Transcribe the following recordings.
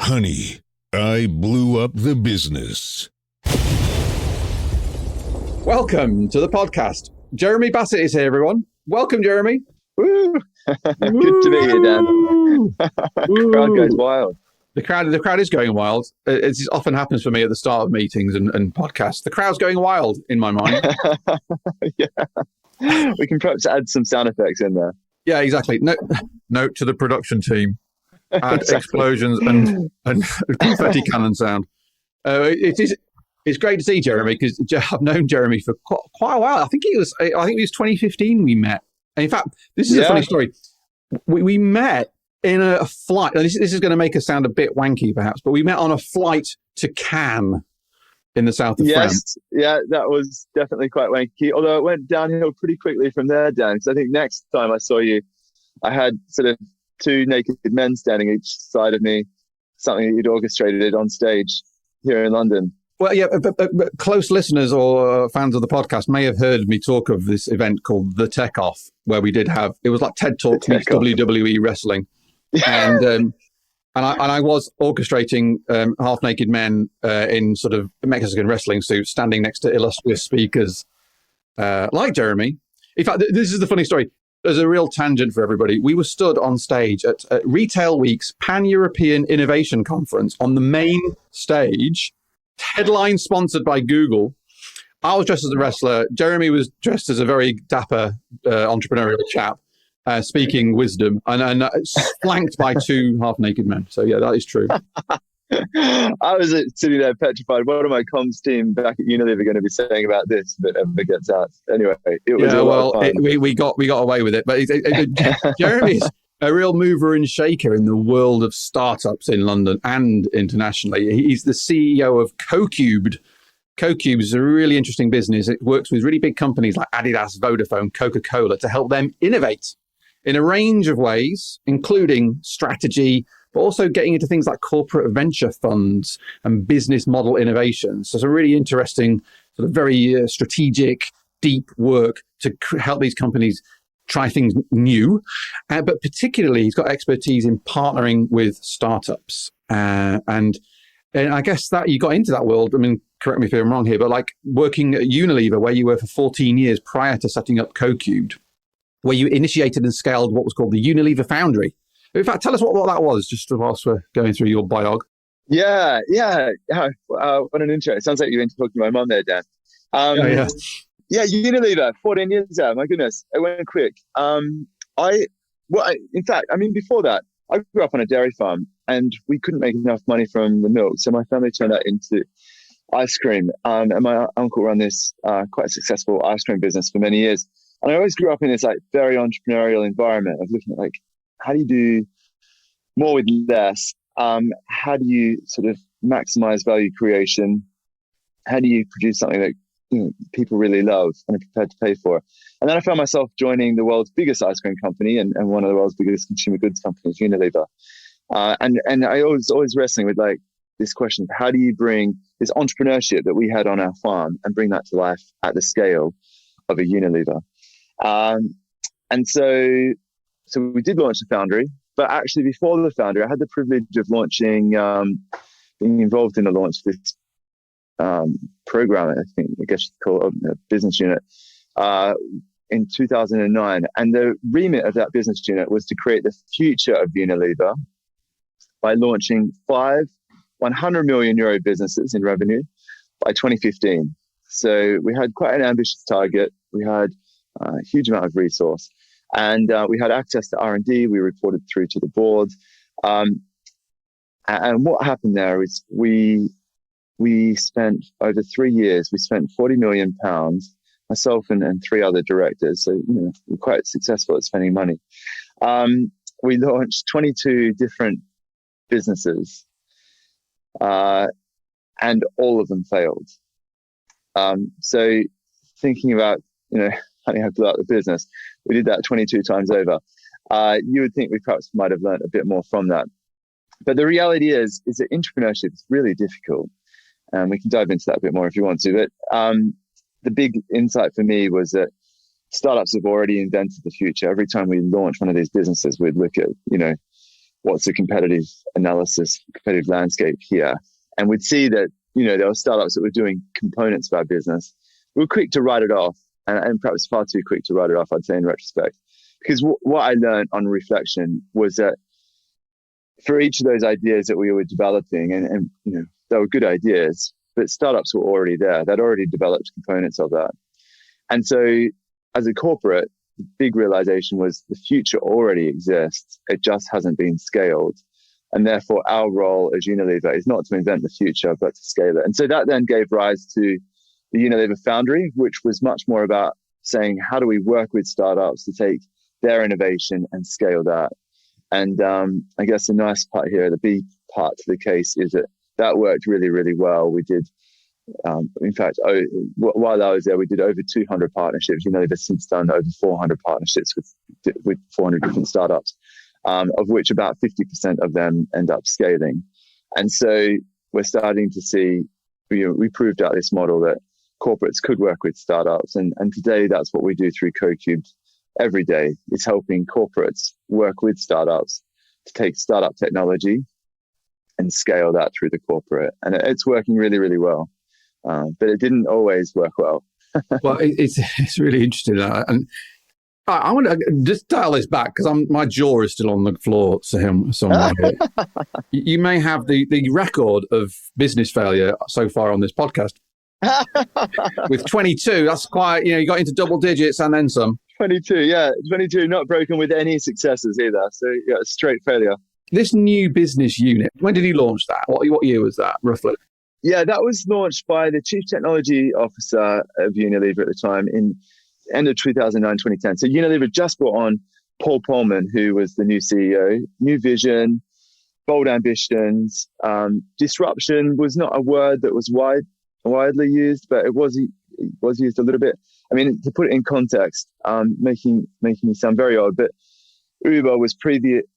Honey, I blew up the business. Welcome to the podcast. Jeremy Basset is here, everyone. Welcome, Jeremy. Woo! Good to be here, Dan. Crowd goes wild. The crowd is going wild. It often happens for me at the start of meetings and podcasts. The crowd's going wild in my mind. Yeah. We can perhaps add some sound effects in there. Yeah, exactly. Note to the production team. Add explosions and confetti cannon sound. It's great to see Jeremy, because I've known Jeremy for quite a while. I think it was 2015 we met. And in fact, this is a funny story. We met in a flight. This is going to make us sound a bit wanky, perhaps, but we met on a flight to Cannes in the south of France. Yeah, that was definitely quite wanky. Although it went downhill pretty quickly from there, Dan. Because I think next time I saw you, I had sort of two naked men standing each side of me, something that you'd orchestrated on stage here in London. Well, yeah, but close listeners or fans of the podcast may have heard me talk of this event called The Tech Off, where we did have, it was like TED Talks meets WWE wrestling. And I was orchestrating half-naked men in sort of Mexican wrestling suits standing next to illustrious speakers like Jeremy. In fact, this is the funny story. There's a real tangent for everybody. We were stood on stage at Retail Week's Pan-European Innovation Conference on the main stage, headline sponsored by Google. I was dressed as a wrestler. Jeremy was dressed as a very dapper entrepreneurial chap, speaking wisdom, and flanked by two half-naked men. So yeah, that is true. I was sitting there petrified. What are my comms team back at Unilever going to be saying about this if it ever gets out? Anyway, it was we got away with it. But Jeremy's a real mover and shaker in the world of startups in London and internationally. He's the CEO of CoCubed. CoCubed is a really interesting business. It works with really big companies like Adidas, Vodafone, Coca-Cola to help them innovate in a range of ways, including strategy, but also getting into things like corporate venture funds and business model innovations. So it's a really interesting, sort of very strategic, deep work to help these companies try things new. But particularly, he's got expertise in partnering with startups. And I guess that you got into that world. I mean, correct me if I'm wrong here, but like working at Unilever, where you were for 14 years prior to setting up CoCubed, where you initiated and scaled what was called the Unilever Foundry. In fact, tell us what that was, just whilst we're going through your biog. Yeah. What an intro. It sounds like you went talking to my mum there, Dan. Yeah, Unilever, 14 years out. My goodness, it went quick. Before that, I grew up on a dairy farm, and we couldn't make enough money from the milk, so my family turned that into ice cream. And my uncle ran this quite successful ice cream business for many years. And I always grew up in this like very entrepreneurial environment of looking at like, how do you do more with less? How do you sort of maximize value creation? How do you produce something that people really love and are prepared to pay for? And then I found myself joining the world's biggest ice cream company and one of the world's biggest consumer goods companies, Unilever. And I was always wrestling with like this question of how do you bring this entrepreneurship that we had on our farm and bring that to life at the scale of a Unilever? And so we did launch the Foundry, but actually before the Foundry, I had the privilege of launching, being involved in the launch of this program, I guess you'd call it a business unit, in 2009. And the remit of that business unit was to create the future of Unilever by launching 5 100 million euro businesses in revenue by 2015. So we had quite an ambitious target. We had a huge amount of resource, and we had access to R&D. We reported through to the board. And what happened there is we spent over 3 years, we spent £40 million, myself and 3 other directors. So, we're quite successful at spending money. We launched 22 different businesses, and all of them failed. So thinking about, how do I blew out the business? We did that 22 times over. You would think we perhaps might have learned a bit more from that. But the reality is that entrepreneurship is really difficult. And we can dive into that a bit more if you want to. But the big insight for me was that startups have already invented the future. Every time we launch one of these businesses, we'd look at, what's the competitive analysis, competitive landscape here. And we'd see that, there were startups that were doing components of our business. We were quick to write it off, and perhaps far too quick to write it off, I'd say, in retrospect. Because what I learned on reflection was that for each of those ideas that we were developing, and they were good ideas, but startups were already there. They'd already developed components of that. And so as a corporate, the big realization was the future already exists. It just hasn't been scaled. And therefore, our role as Unilever is not to invent the future, but to scale it. And so that then gave rise to the Unilever Foundry, which was much more about saying, how do we work with startups to take their innovation and scale that? And I guess the nice part here, the B part to the case, is that worked really, really well. We did, in fact, while I was there, we did over 200 partnerships. Unilever since done over 400 partnerships with 400 different startups, of which about 50% of them end up scaling. And so we're starting to see, we proved out this model that corporates could work with startups. And today that's what we do through CoCubed every day, is helping corporates work with startups to take startup technology and scale that through the corporate. And it's working really, really well. But it didn't always work well. Well, it's really interesting. And I want to just dial this back because my jaw is still on the floor somewhere. You may have the record of business failure so far on this podcast. With 22, that's quite, you got into double digits and then some. 22, not broken with any successes either. So yeah, straight failure. This new business unit, when did he launch that? What year was that, roughly? Yeah, that was launched by the Chief Technology Officer of Unilever at the time in end of 2009, 2010. So Unilever just brought on Paul Polman, who was the new CEO. New vision, bold ambitions. Disruption was not a word that was widely used, but it was used a little bit. I mean, to put it in context, making me sound very old, but Uber was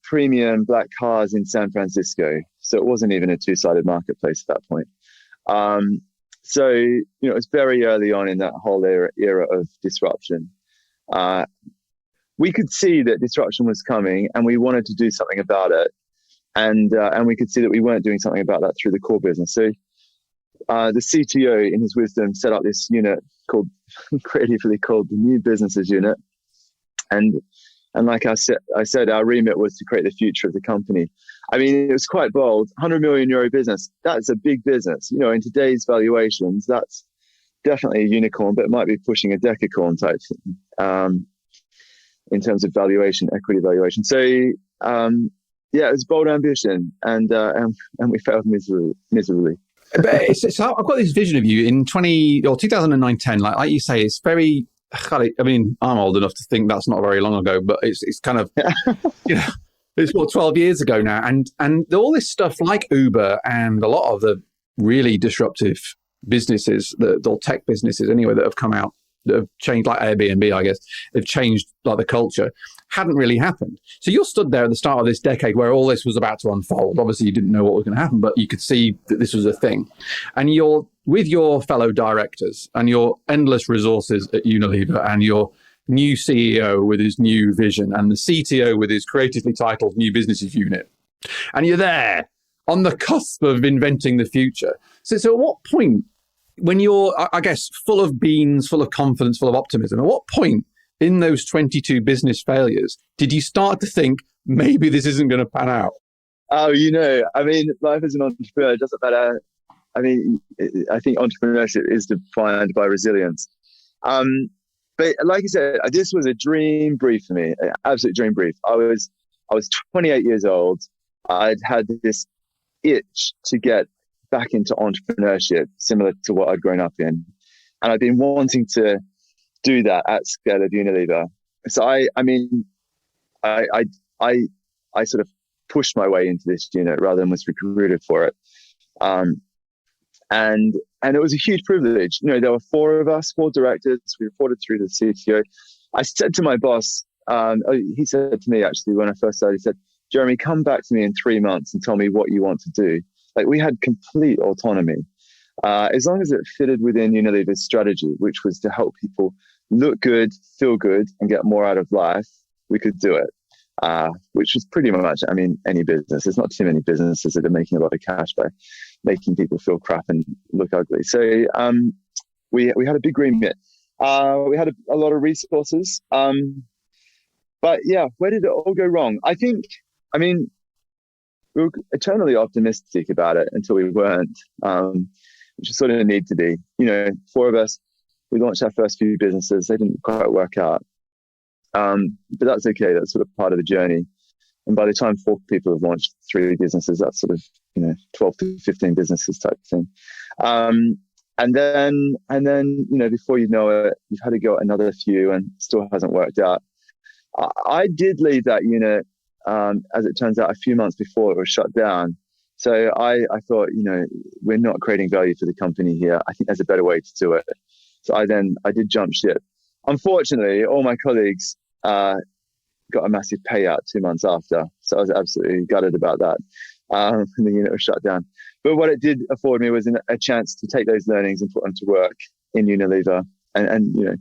premium black cars in San Francisco. So it wasn't even a two-sided marketplace at that point. So, it was very early on in that whole era of disruption. We could see that disruption was coming and we wanted to do something about it. And we could see that we weren't doing something about that through the core business. So the CTO, in his wisdom, set up this unit creatively called the New Businesses Unit. And like I said, our remit was to create the future of the company. I mean, it was quite bold. 100 million euro business, that's a big business. In today's valuations, that's definitely a unicorn, but it might be pushing a decacorn type thing in terms of valuation, equity valuation. So, it was bold ambition, and we failed miserably. But so I've got this vision of you in 2009-10, like you say, it's very, I mean, I'm old enough to think that's not very long ago, but it's kind of, it's 12 years ago now. And all this stuff like Uber and a lot of the really disruptive businesses, the tech businesses anyway, that have come out, that have changed, like Airbnb, I guess, they've changed like the culture, hadn't really happened. So you're stood there at the start of this decade where all this was about to unfold. Obviously, you didn't know what was going to happen, but you could see that this was a thing. And you're with your fellow directors and your endless resources at Unilever and your new CEO with his new vision and the CTO with his creatively titled New Businesses Unit. And you're there on the cusp of inventing the future. So at what point, when you're, I guess, full of beans, full of confidence, full of optimism, at what point in those 22 business failures did you start to think, maybe this isn't going to pan out? Oh, I mean, life as an entrepreneur doesn't matter. I mean, I think entrepreneurship is defined by resilience. But like I said, this was a dream brief for me, an absolute dream brief. I was 28 years old. I'd had this itch to get back into entrepreneurship, similar to what I'd grown up in. And I've been wanting to do that at scale at Unilever. So I sort of pushed my way into this unit rather than was recruited for it. And it was a huge privilege. There were four of us, four directors. We reported through the CTO. I said to my boss, he said to me actually when I first started, he said, Jeremy, come back to me in 3 months and tell me what you want to do. Like, we had complete autonomy. As long as it fitted within Unilever's strategy, which was to help people look good, feel good, and get more out of life, we could do it. which was pretty much, I mean, any business. There's not too many businesses that are making a lot of cash by making people feel crap and look ugly. So we had a big remit. We had a lot of resources. But yeah, where did it all go wrong? I mean, we were eternally optimistic about it until we weren't, which is sort of need to be. You know, 4 of us, we launched our first few businesses. They didn't quite work out. But that's okay. That's sort of part of the journey. And by the time 4 people have launched 3 businesses, that's sort of, 12 to 15 businesses type thing. And then, before you know it, you've had to go another few and still hasn't worked out. I did leave that unit, as it turns out, a few months before it was shut down. So I thought, we're not creating value for the company here. I think there's a better way to do it. So I did jump ship. Unfortunately, all my colleagues got a massive payout 2 months after. So I was absolutely gutted about that. And the unit was shut down. But what it did afford me was a chance to take those learnings and put them to work in Unilever and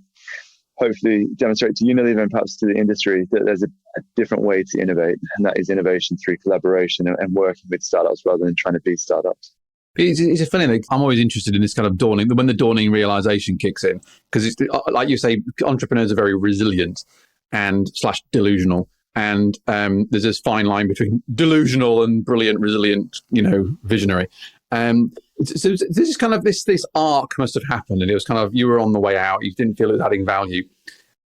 hopefully demonstrate to Unilever and perhaps to the industry that there's a different way to innovate. And that is innovation through collaboration and working with startups rather than trying to be startups. It's funny. Like, I'm always interested in this kind of when the dawning realization kicks in, because it's like you say, entrepreneurs are very resilient and / delusional, and there's this fine line between delusional and brilliant, resilient, visionary. So this is kind of this arc must have happened, and it was kind of you were on the way out. You didn't feel it was adding value,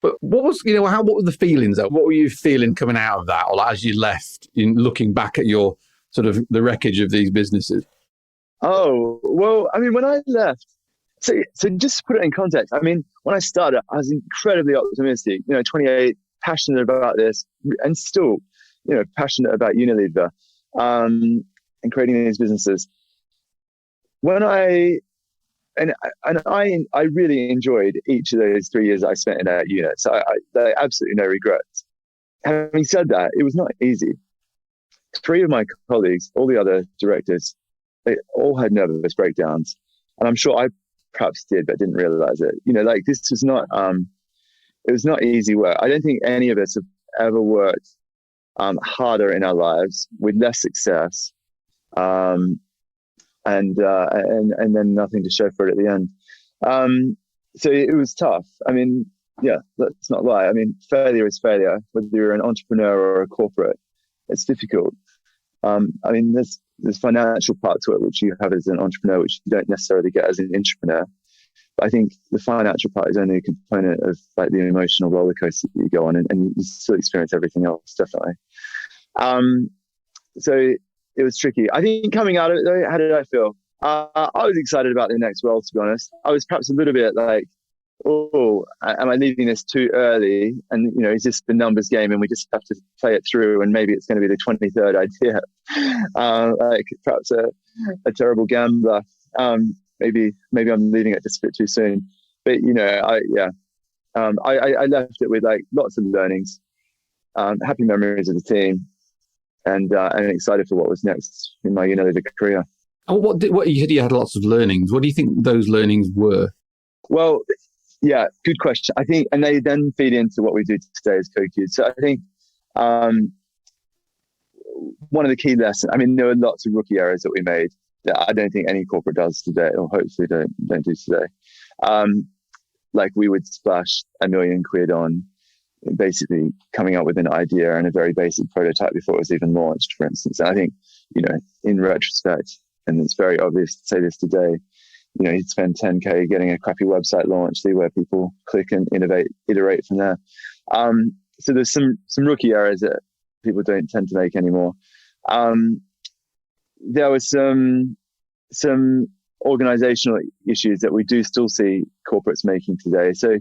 but what was what were the feelings? What were you feeling coming out of that, or as you left, in looking back at your sort of the wreckage of these businesses? Oh, well, I mean, when I left, so just to put it in context, I mean, when I started, I was incredibly optimistic, 28, passionate about this, and still, passionate about Unilever, and creating these businesses. When I really enjoyed each of those 3 years I spent in that unit. So I absolutely no regrets. Having said that, it was not easy. 3 of my colleagues, all the other directors, they all had nervous breakdowns, and I'm sure I perhaps did, but didn't realize it. This was not, it was not easy work. I don't think any of us have ever worked harder in our lives with less success, and then nothing to show for it at the end. So it was tough. I mean, yeah, let's not lie. I mean, failure is failure, whether you're an entrepreneur or a corporate. It's difficult. I mean, there's financial part to it, which you have as an entrepreneur, which you don't necessarily get as an intrapreneur. But I think the financial part is only a component of like the emotional roller coaster that you go on, and you still experience everything else, definitely. So it was tricky. I think coming out of it, though, how did I feel? I was excited about the next role, to be honest. I was perhaps a little bit like, oh, am I leaving this too early? And, is this the numbers game and we just have to play it through and maybe it's going to be the 23rd idea? Like perhaps a terrible gambler. Maybe I'm leaving it just a bit too soon. But, I left it with like lots of learnings, happy memories of the team, and excited for what was next in my Unilever career. And what you said you had lots of learnings. What do you think those learnings were? Well, yeah, good question. I think, and they then feed into what we do today as Coca-Cola. So I think one of the key lessons, I mean, there were lots of rookie errors that we made that I don't think any corporate does today, or hopefully don't do today. Like we would splash £1 million on basically coming up with an idea and a very basic prototype before it was even launched, for instance. And I think, in retrospect, and it's very obvious to say this today, you'd spend 10K getting a crappy website launch, see where people click and iterate from there. So there's some rookie errors that people don't tend to make anymore. There was some organizational issues that we do still see corporates making today. So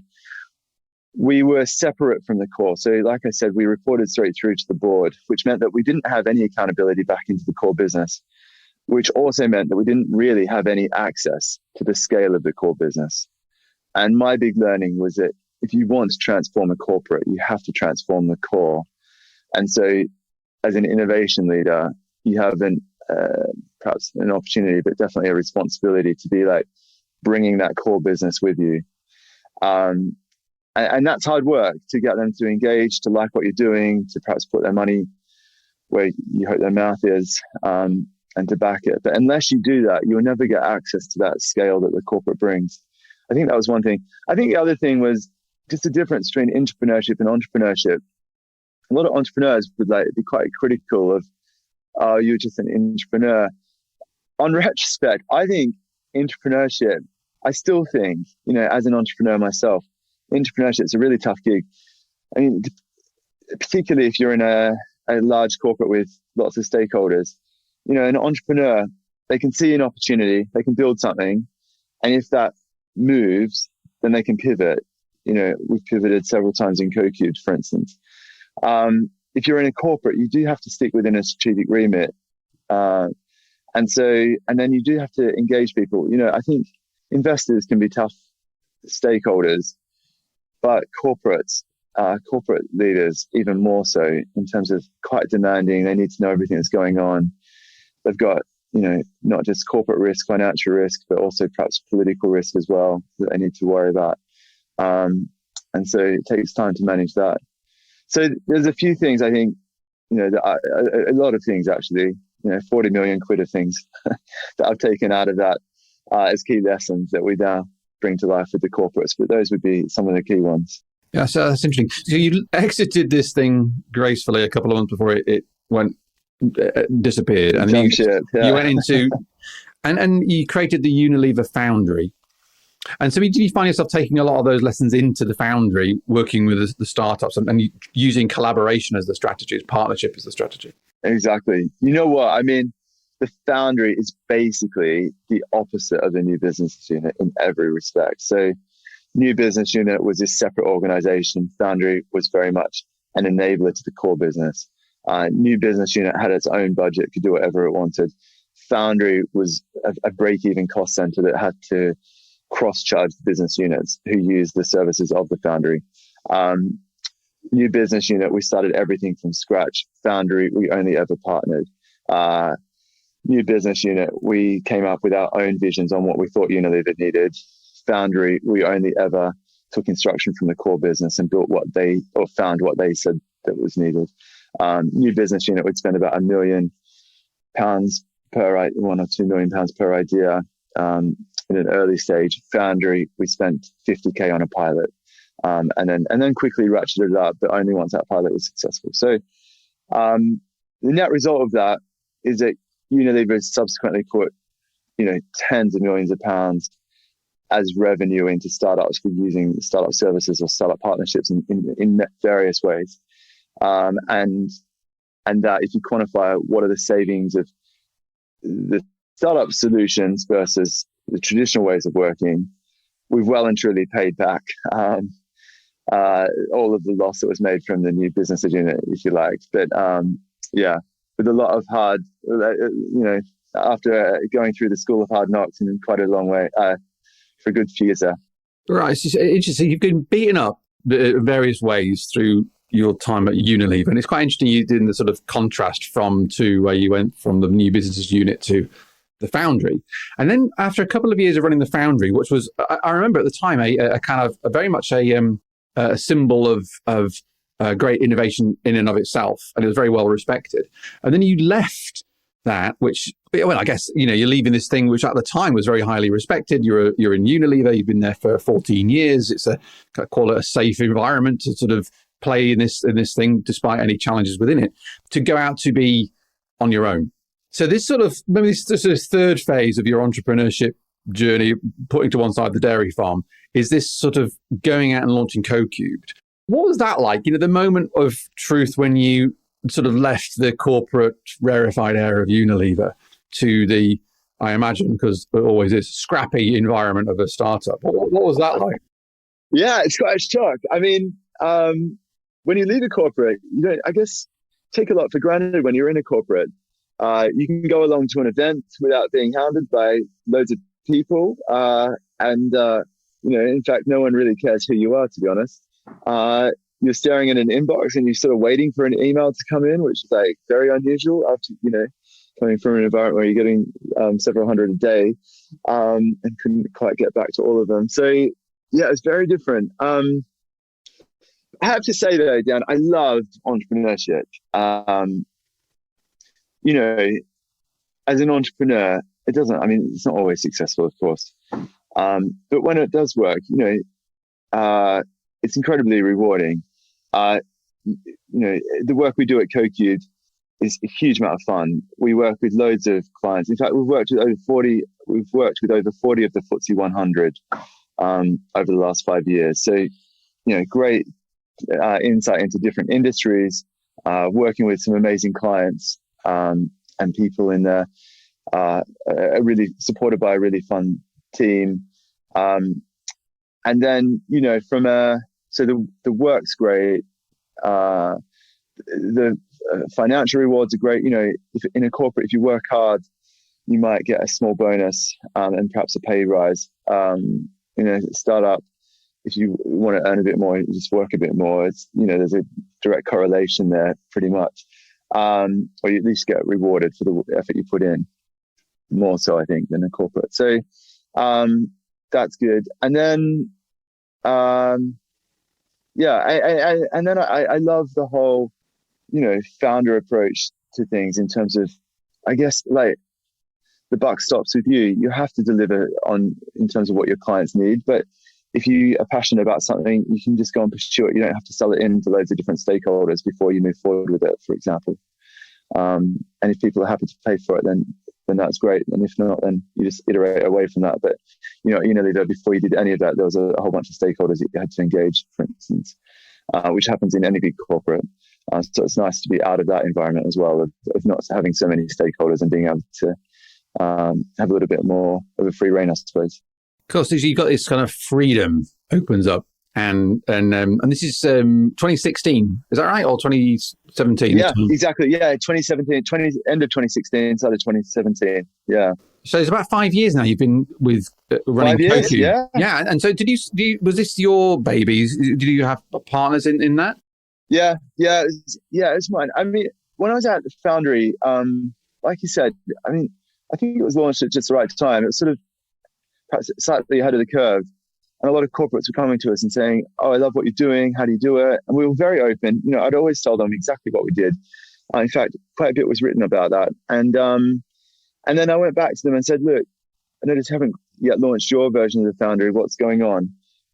we were separate from the core. So like I said, we reported straight through to the board, which meant that we didn't have any accountability back into the core business, which also meant that we didn't really have any access to the scale of the core business. And my big learning was that if you want to transform a corporate, you have to transform the core. And so as an innovation leader, you have perhaps an opportunity, but definitely a responsibility to be like bringing that core business with you. And And that's hard work to get them to engage, to like what you're doing, to perhaps put their money where you hope their mouth is, and to back it. But unless you do that, you'll never get access to that scale that the corporate brings. I think that was one thing. I think the other thing was just the difference between intrapreneurship and entrepreneurship. A lot of entrepreneurs would be quite critical of, oh, you're just an entrepreneur. On retrospect, I think entrepreneurship, I still think, as an entrepreneur myself, entrepreneurship is a really tough gig. I mean, particularly if you're in a large corporate with lots of stakeholders, an entrepreneur, they can see an opportunity, they can build something. And if that moves, then they can pivot. We've pivoted several times in CoCubed, for instance. If you're in a corporate, you do have to stick within a strategic remit. And then you do have to engage people. I think investors can be tough stakeholders, but corporate leaders, even more so, in terms of quite demanding. They need to know everything that's going on. They've got, not just corporate risk, financial risk, but also perhaps political risk as well that they need to worry about. And so it takes time to manage that. So there's a few things I think, a lot of things actually, 40 million quid of things that I've taken out of that as key lessons that we now bring to life with the corporates. But those would be some of the key ones. Yeah, so that's interesting. So you exited this thing gracefully a couple of months before it went disappeared, and then you went into and you created the Unilever Foundry. And so did you find yourself taking a lot of those lessons into the Foundry, working with the startups and using collaboration as the strategy, as partnership as the strategy? Exactly. You know what? I mean, the Foundry is basically the opposite of the new business unit in every respect. So new business unit was a separate organization. Foundry was very much an enabler to the core business. New business unit had its own budget, could do whatever it wanted. Foundry was a break-even cost center that had to cross-charge the business units who used the services of the Foundry. New business unit, we started everything from scratch. Foundry, we only ever partnered. New business unit, we came up with our own visions on what we thought Unilever needed. Foundry, we only ever took instruction from the core business and built found what they said that was needed. New business unit would spend about £1 million per £1 or £2 million per idea. In an early stage. Foundry, we spent 50k on a pilot, and then quickly ratcheted it up, but only once that pilot was successful. So the net result of that is that Unilever subsequently put tens of millions of pounds as revenue into startups for using startup services or startup partnerships in various ways, and that if you quantify what are the savings of the startup solutions versus the traditional ways of working, we've well and truly paid back all of the loss that was made from the new business unit, if you like. But with a lot of hard, after going through the school of hard knocks in quite a long way, for a good few years there. Right, it's interesting. You've been beaten up in various ways through your time at Unilever, and it's quite interesting you did the sort of contrast to where you went from the new business unit to the Foundry. And then after a couple of years of running the Foundry, which was, I remember at the time, a kind of very much a symbol of great innovation in and of itself, and it was very well respected. And then you left that, which, well, I guess, you're leaving this thing which at the time was very highly respected. You're in Unilever, you've been there for 14 years. It's I call it a safe environment to sort of play in this thing, despite any challenges within it, to go out to be on your own. So this sort of, maybe this sort of third phase of your entrepreneurship journey, putting to one side the dairy farm, is this sort of going out and launching CoCubed. What was that like? The moment of truth when you sort of left the corporate rarefied air of Unilever to the, I imagine, because it always is, scrappy environment of a startup. What was that like? Yeah, it's quite a shock. I mean, when you leave a corporate, I guess, take a lot for granted when you're in a corporate. You can go along to an event without being hounded by loads of people. In fact, no one really cares who you are, to be honest. You're staring at an inbox and you're sort of waiting for an email to come in, which is very unusual after, coming from an environment where you're getting several hundred a day, and couldn't quite get back to all of them. So yeah, it's very different. I have to say though, Dan, I loved entrepreneurship. You know, as an entrepreneur, it's not always successful, of course. But when it does work, it's incredibly rewarding. The work we do at CoCubed is a huge amount of fun. We work with loads of clients. In fact, we've worked with over 40 of the FTSE 100 over the last 5 years. So, great insight into different industries, working with some amazing clients and people in there, really supported by a really fun team. And then, so the work's great. The financial rewards are great. If in a corporate, if you work hard, you might get a small bonus and perhaps a pay rise. Startup, if you want to earn a bit more, you just work a bit more. It's there's a direct correlation there, pretty much, or you at least get rewarded for the effort you put in, more so I think than a corporate. So that's good. And then I love the whole founder approach to things, in terms of, I guess, like, the buck stops with you. You have to deliver in terms of what your clients need. But if you are passionate about something, you can just go and pursue it. You don't have to sell it in to loads of different stakeholders before you move forward with it, for example. And if people are happy to pay for it, then that's great. And if not, then you just iterate away from that. But at Unilever, before you did any of that, there was a whole bunch of stakeholders that you had to engage, for instance, which happens in any big corporate. So it's nice to be out of that environment as well, of not having so many stakeholders and being able to have a little bit more of a free rein, I suppose. Of course, you've got this kind of freedom opens up, and this is 2016, is that right, or 2017? Yeah, exactly. Yeah, 2017, end of 2016, start of 2017. Yeah. So it's about 5 years now you've been with running 5 years. CoCubed. Yeah. And so was this your baby? Did you have partners in that? Yeah, it's mine. I mean, when I was at the Foundry, like you said, I think it was launched at just the right time. It was sort of perhaps slightly ahead of the curve. And a lot of corporates were coming to us and saying, "Oh, I love what you're doing. How do you do it?" And we were very open. I'd always tell them exactly what we did. In fact, quite a bit was written about that. And then I went back to them and said, "Look, I noticed you haven't yet launched your version of the Foundry. What's going on?"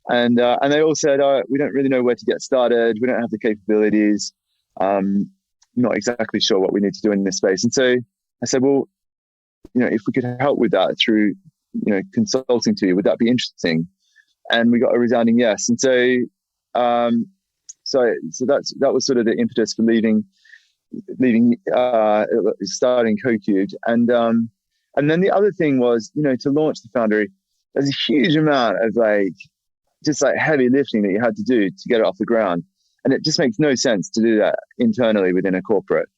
And they all said, "We don't really know where to get started. We don't have the capabilities. Not exactly sure what we need to do in this space." And so I said, "Well, if we could help with that through, consulting to you, would that be interesting?" And we got a resounding yes. And so, that was sort of the impetus for starting CoCubed. And then the other thing was, to launch the Foundry, there's a huge amount of heavy lifting that you had to do to get it off the ground. And it just makes no sense to do that internally within a corporate.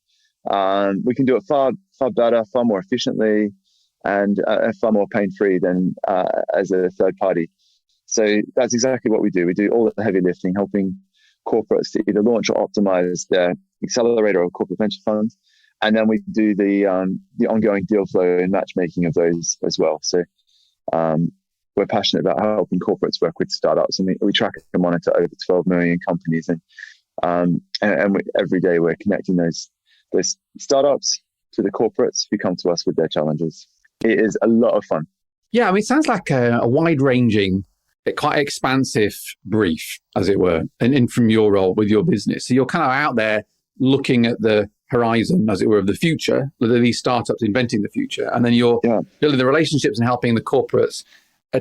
We can do it far, far better, far more efficiently, and far more pain-free than as a third party. So that's exactly what we do. We do all the heavy lifting, helping corporates to either launch or optimize their accelerator or corporate venture funds. And then we do the ongoing deal flow and matchmaking of those as well. So we're passionate about helping corporates work with startups, and we track and monitor over 12 million companies. And every day we're connecting those startups to the corporates who come to us with their challenges. It is a lot of fun. Yeah, it sounds like a wide-ranging, quite expansive brief, as it were, and from your role with your business. So you're kind of out there looking at the horizon, as it were, of the future, these startups inventing the future, and then you're building the relationships and helping the corporates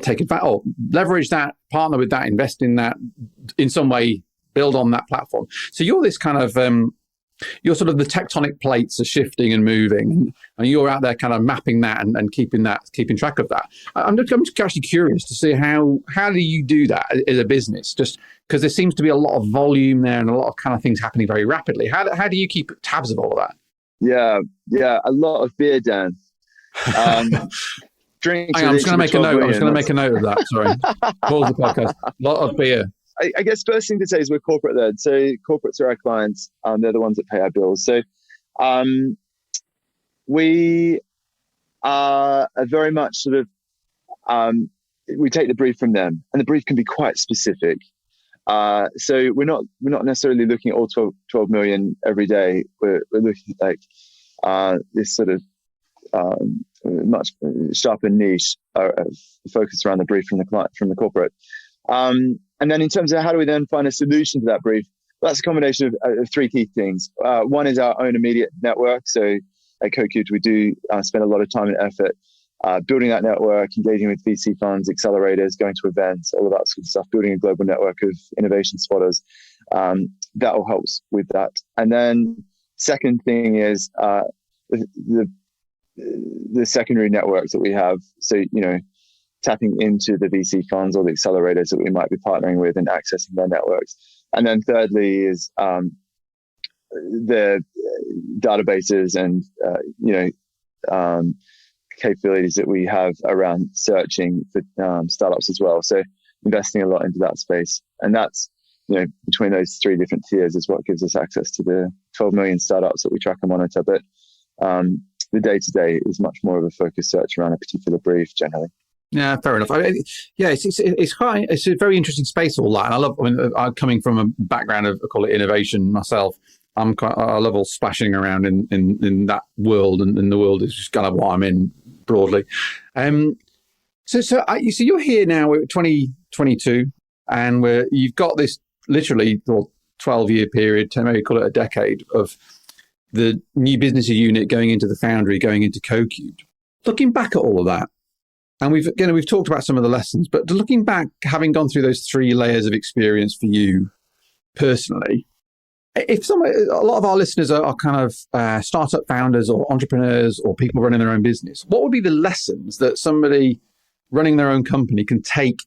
take advantage, or leverage that, partner with that, invest in that, in some way, build on that platform. So you're this kind of you're sort of the tectonic plates are shifting and moving, and you're out there kind of mapping that and keeping track of that. I'm actually curious to see how do you do that as a business? Just because there seems to be a lot of volume there and a lot of kind of things happening very rapidly. How do you keep tabs of all of that? Yeah, a lot of beer, Dan. Drinks. I'm just going to make a note. I'm just going to make a note of that. Sorry, pause the podcast. A lot of beer. I guess first thing to say is we're corporate led. So corporates are our clients. They're the ones that pay our bills. So we are very much sort of, we take the brief from them, and the brief can be quite specific. So we're not necessarily looking at all 12 million every day. We're looking at like this sort of much sharper niche focused around the brief from the client, from the corporate. And then in terms of how do we then find a solution to that brief, well, that's a combination of three key things. One is our own immediate network. So at CoCubed, we do spend a lot of time and effort building that network, engaging with VC funds, accelerators, going to events, all of that sort of stuff, building a global network of innovation spotters. That all helps with that. And then second thing is the secondary networks that we have. So, tapping into the VC funds or the accelerators that we might be partnering with and accessing their networks. And then thirdly is the databases and, capabilities that we have around searching for startups as well. So investing a lot into that space. And that's, between those three different tiers is what gives us access to the 12 million startups that we track and monitor. But the day-to-day is much more of a focused search around a particular brief generally. Yeah, fair enough. It's a very interesting space, all that. And I love, I'm coming from a background of, I call it innovation myself. I love all splashing around in that world, and the world is just kind of what I'm in broadly. So you're here now. We're 2022, and you've got this literally 12-year period, maybe call it a decade, of the new business unit going into the Foundry, going into CoCubed. Looking back at all of that, and we've talked about some of the lessons, but looking back, having gone through those 3 layers of experience for you personally, if a lot of our listeners are kind of startup founders or entrepreneurs or people running their own business, what would be the lessons that somebody running their own company can take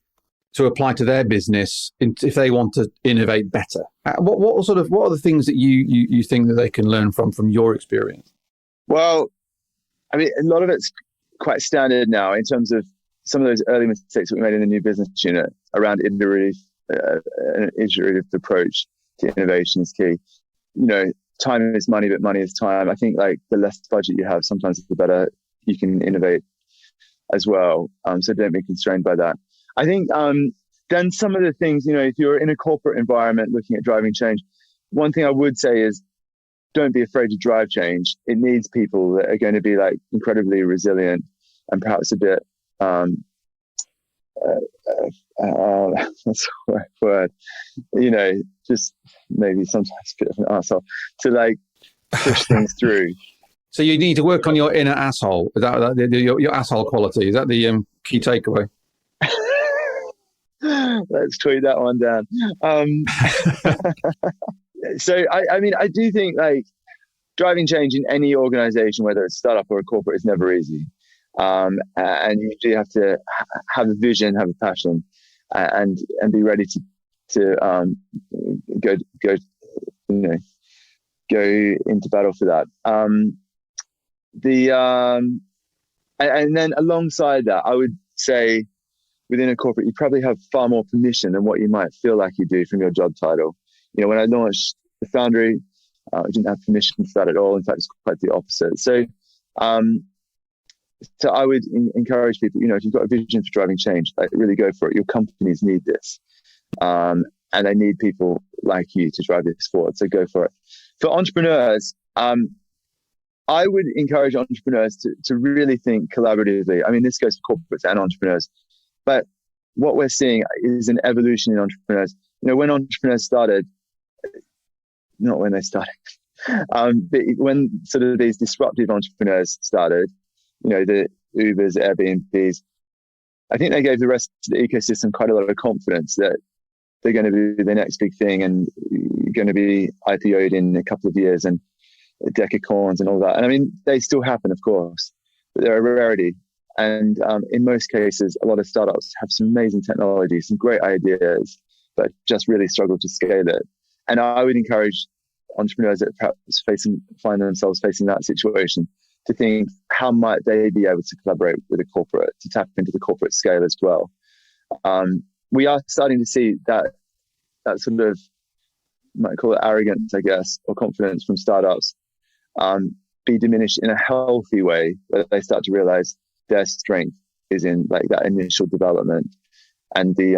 to apply to their business if they want to innovate better? What are the things that you think that they can learn from your experience? Well, I mean, a lot of it's quite standard now in terms of some of those early mistakes that we made in the new business unit around an iterative approach to innovation is key. Time is money, but money is time. I think like the less budget you have, sometimes the better you can innovate as well. So don't be constrained by that. I think then some of the things, if you're in a corporate environment looking at driving change, one thing I would say is don't be afraid to drive change. It needs people that are going to be like incredibly resilient and perhaps a bit what's the word? Just maybe sometimes a bit of an arsehole to like push things through. So you need to work on your inner asshole. Is that your asshole quality? Is that the key takeaway? Let's tweet that one down. So I do think like driving change in any organization, whether it's a startup or a corporate, is never easy. And you do have to have a vision, have a passion, and be ready to go into battle for that. And then alongside that, I would say within a corporate, you probably have far more permission than what you might feel like you do from your job title. When I launched the Foundry, I didn't have permission for that at all. In fact, it's quite the opposite. So I would encourage people, if you've got a vision for driving change, like really go for it. Your companies need this. And they need people like you to drive this forward. So go for it. For entrepreneurs, I would encourage entrepreneurs to really think collaboratively. I mean, this goes for corporates and entrepreneurs. But what we're seeing is an evolution in entrepreneurs. When entrepreneurs started, not when they started, but when sort of these disruptive entrepreneurs started, the Ubers, Airbnbs, I think they gave the rest of the ecosystem quite a lot of confidence that they're going to be the next big thing and going to be IPO'd in a couple of years and decacorns and all that. And I mean, they still happen, of course, but they're a rarity. And in most cases, a lot of startups have some amazing technology, some great ideas, but just really struggle to scale it. And I would encourage entrepreneurs that perhaps find themselves facing that situation to think, how might they be able to collaborate with a corporate to tap into the corporate scale as well? We are starting to see that sort of, you might call it arrogance, I guess, or confidence from startups be diminished in a healthy way, where they start to realize their strength is in like that initial development and the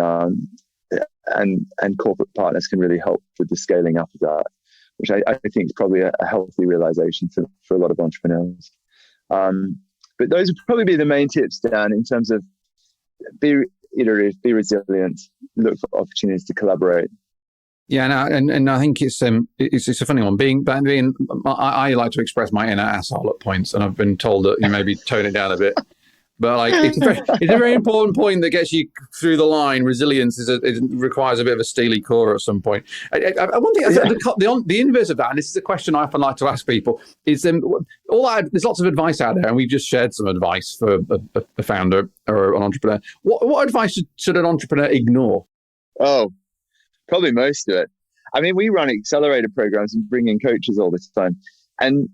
and corporate partners can really help with the scaling up of that, which I think is probably a healthy realization for a lot of entrepreneurs. But those would probably be the main tips, Dan, in terms of be iterative, be resilient, look for opportunities to collaborate. Yeah, and I think it's a funny one. I like to express my inner asshole at points, and I've been told that you maybe tone it down a bit. But like, it's a very important point that gets you through the line. Resilience it requires a bit of a steely core at some point. One thing, the inverse of that, and this is a question I often like to ask people, is there's lots of advice out there, and we've just shared some advice for a founder or an entrepreneur. What advice should an entrepreneur ignore? Oh, probably most of it. I mean, we run accelerator programs and bring in coaches all the time, and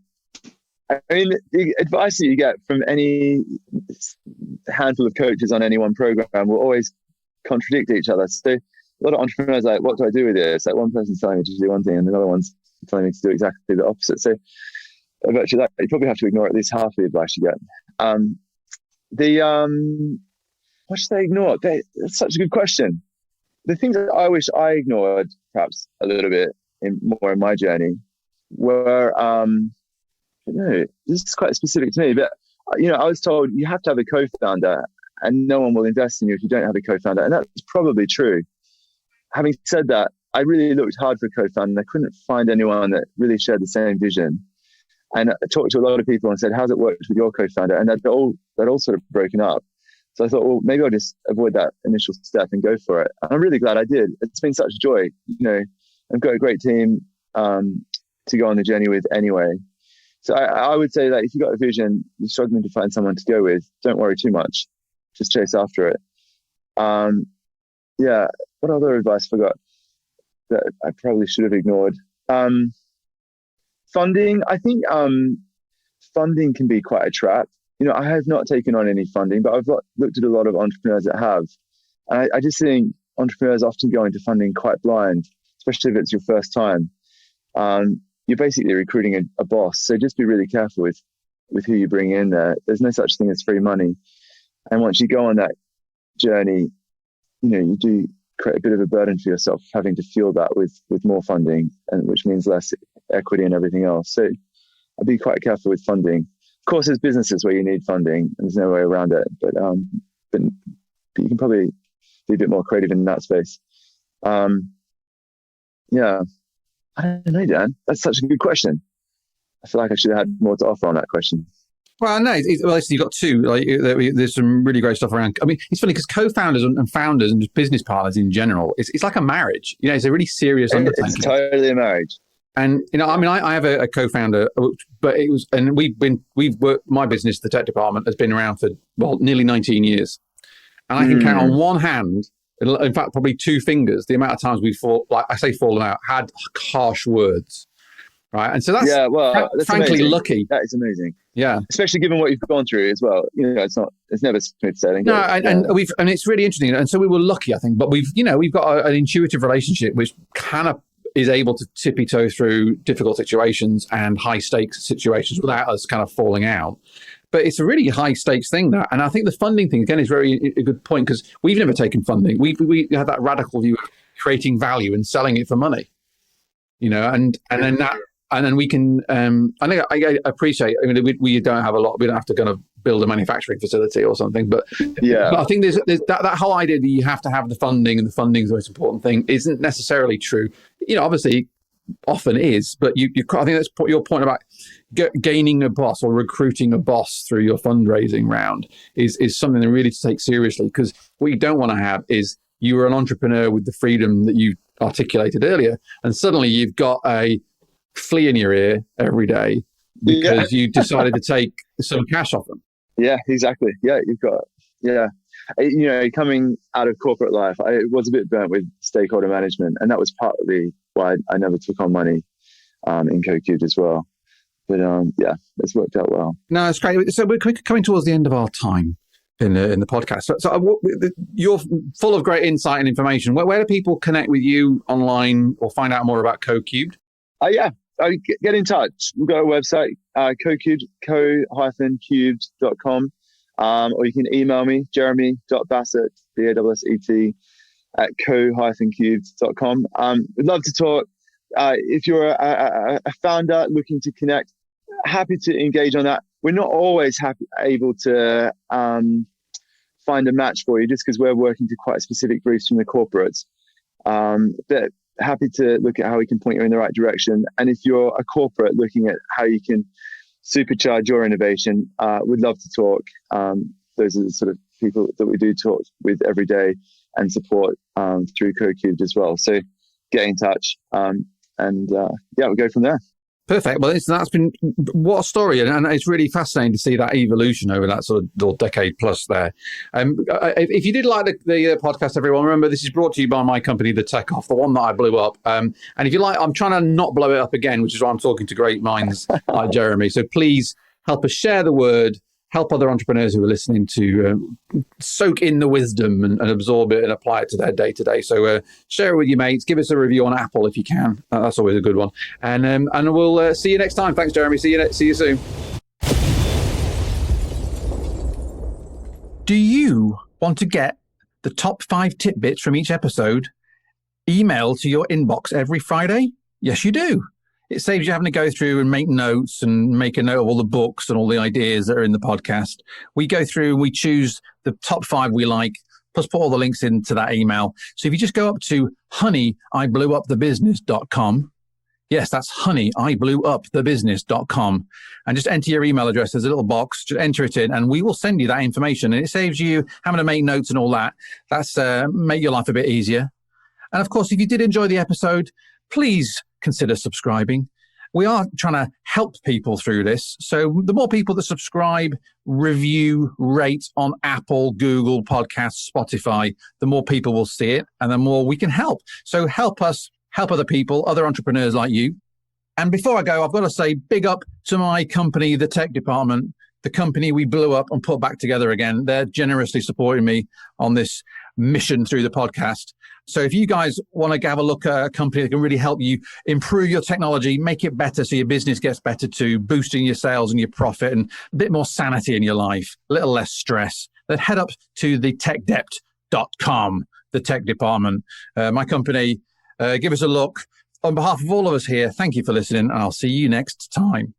I mean, the advice that you get from any handful of coaches on any one program will always contradict each other. So a lot of entrepreneurs are like, what do I do with this? Like, one person's telling me to do one thing and another one's telling me to do exactly the opposite. So virtually that, you probably have to ignore at least half of the advice you get. What should they ignore? That's such a good question. The things that I wish I ignored perhaps a little bit more in my journey were, no, this is quite specific to me, but I was told you have to have a co-founder and no one will invest in you if you don't have a co-founder. And that's probably true. Having said that, I really looked hard for a co-founder and I couldn't find anyone that really shared the same vision. And I talked to a lot of people and said, how's it worked with your co-founder? And they'd all sort of broken up. So I thought, well, maybe I'll just avoid that initial step and go for it. And I'm really glad I did. It's been such a joy. I've got a great team to go on the journey with anyway. So I would say that if you've got a vision, you're struggling to find someone to go with, don't worry too much. Just chase after it. What other advice I forgot that I probably should have ignored? Funding. I think funding can be quite a trap. I have not taken on any funding, but I've looked at a lot of entrepreneurs that have. And I just think entrepreneurs often go into funding quite blind, especially if it's your first time. You're basically recruiting a boss. So just be really careful with who you bring in there. There's no such thing as free money. And once you go on that journey, you do create a bit of a burden for yourself, having to fuel that with more funding, and which means less equity and everything else. So I'd be quite careful with funding. Of course, there's businesses where you need funding and there's no way around it, but you can probably be a bit more creative in that space. I don't know, Dan. That's such a good question. I feel like I should have had more to offer on that question. Well, no, you've got two. There's some really great stuff around. I mean, it's funny because co-founders and founders and just business partners in general, it's like a marriage. It's a really serious undertaking. It's totally a marriage. And I have a co-founder, but we've worked. My business, the tech department, has been around for nearly 19 years, and I can count on one hand. In fact, probably two fingers, the amount of times we've fallen out, had harsh words, right? And so that's that's frankly amazing. Lucky. That is amazing. Yeah, especially given what you've gone through as well. It's never smooth sailing. No, and it's really interesting. And so we were lucky, I think. But we've got an intuitive relationship which kind of is able to tippy-toe through difficult situations and high-stakes situations without us kind of falling out. But it's a really high-stakes thing, that. And I think the funding thing, again, is a good point, because we've never taken funding. We have that radical view of creating value and selling it for money, and then we can, I think I appreciate, we don't have a lot, we don't have to kind of build a manufacturing facility or something, but I think there's that whole idea that you have to have the funding and the funding is the most important thing isn't necessarily true. Obviously often is, but I think that's your point about gaining a boss or recruiting a boss through your fundraising round is something that really to take seriously, because what you don't want to have is you were an entrepreneur with the freedom that you articulated earlier, and suddenly you've got a flea in your ear every day because you decided to take some cash off them. Yeah, exactly. Yeah, coming out of corporate life, I was a bit burnt with stakeholder management, and that was partly why I never took on money in Coca-Cola as well. But it's worked out well. No, it's great. So we're coming towards the end of our time in the podcast. So you're full of great insight and information. Where do people connect with you online or find out more about Co-Cubed? Get in touch. We've got a website, co-cubed.com, or you can email me, jeremy.basset, Basset, at co-cubes.com. We'd love to talk. If you're a founder looking to connect, happy to engage on that. We're not always able to find a match for you just because we're working to quite specific briefs from the corporates. But happy to look at how we can point you in the right direction. And if you're a corporate looking at how you can supercharge your innovation, we'd love to talk. Those are the sort of people that we do talk with every day and support through CoCubed as well. So get in touch and we'll go from there. Perfect. Well, that's been what a story, and it's really fascinating to see that evolution over that sort of decade plus there. If you did like the podcast, everyone, remember this is brought to you by my company, The Tech Off, the one that I blew up. And if you like, I'm trying to not blow it up again, which is why I'm talking to great minds like Jeremy. So please help us share the word. Help other entrepreneurs who are listening to soak in the wisdom and absorb it and apply it to their day-to-day. So share it with your mates. Give us a review on Apple if you can. That's always a good one. And we'll see you next time. Thanks, Jeremy. See you soon. Do you want to get the top 5 tidbits from each episode emailed to your inbox every Friday? Yes, you do. It saves you having to go through and make notes and make a note of all the books and all the ideas that are in the podcast. We go through and we choose the top 5 we like, plus put all the links into that email. So if you just go up to honeyiblewupthebusiness.com, yes, that's honeyiblewupthebusiness.com, and just enter your email address. There's a little box, just enter it in, and we will send you that information. And it saves you having to make notes and all that. That's make your life a bit easier. And of course, if you did enjoy the episode, please consider subscribing. We are trying to help people through this. So the more people that subscribe, review, rate on Apple, Google Podcasts, Spotify, the more people will see it and the more we can help. So help us, help other people, other entrepreneurs like you. And before I go, I've got to say big up to my company, the tech department, the company we blew up and put back together again. They're generously supporting me on this mission through the podcast. So if you guys want to have a look at a company that can really help you improve your technology, make it better so your business gets better too, boosting your sales and your profit and a bit more sanity in your life, a little less stress, then head up to thetechdept.com, the tech department. My company, give us a look. On behalf of all of us here, thank you for listening, and I'll see you next time.